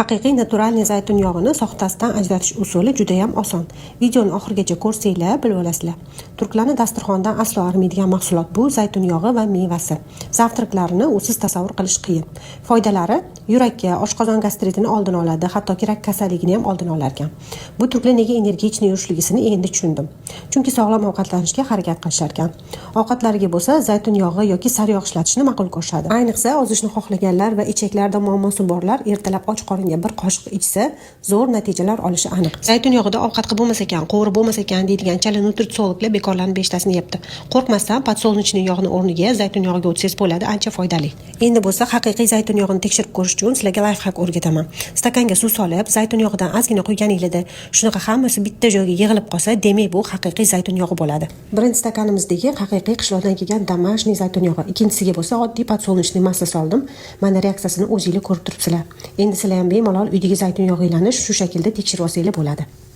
Haqiqiy naturalniy zaytun yog'ini soxtasidan ajratish usuli juda ham oson. Videoni oxirigacha ko'rsanglar, bilib olasizlar. Turklarning dasturxonidan aslo arimaydigan mahsulot bu zaytun yog'i va mevasi. Zavtraklarni usiz tasavvur qilish qiyin. Foydalari yurakka, oshqozon gastritini oldini oladi, hattoki rak kasalligini ham oldini olar ekan. Bu turklar nega energiya ichni yurishligisini endi tushundim. Chunki sog'lom ovqatlanishga harakat qilishar ekan. Ovqatlariga bo'lsa zaytun yog'i yoki sariyog' ishlatishni ma'qul ko'rishadi. Ayniqsa ozishni xohlaganlar va ichaklarda muammosi borlar ertalab och qoringa bir qoshiq ichsa zo'r natijalar olishi aniq. Zaytun yog'ida ovqat qilib bo'lmas ekan, qo'g'ri bo'lmas ekan deydigan chala nutritsiologlar bekorlarning beshtasini yebdi. Qo'rqmasdan podsolnechniy yog'ni o'rniga zaytun yog'iga o'tsangiz bo'ladi, ancha foydali. Endi bo'lsa haqiqiy zaytun yog'ini tekshirib ko'rish uchun sizlarga lifehack o'rgataman. Stakanga suv solib, zaytun yog'idan ozgina quyganingizda shunaqa hammasi bitta joyga yig'ilib qolsa, demak bu haqiqiy zaytun yog'i bo'ladi. Birinchi stakanimizdagi haqiqiy qishloqdan kelgan домашний zaytun yog'i. Ikkinchisiga bo'lsa oddiy podsolnechniy massa soldim. Mana reaksiyasini o'zingizlar ko'rib turibsizlar. Endi sizlar ham bemalol uydagi zaytun yog'inglarni shu shaklda tekshirib olsanglar bo'ladi.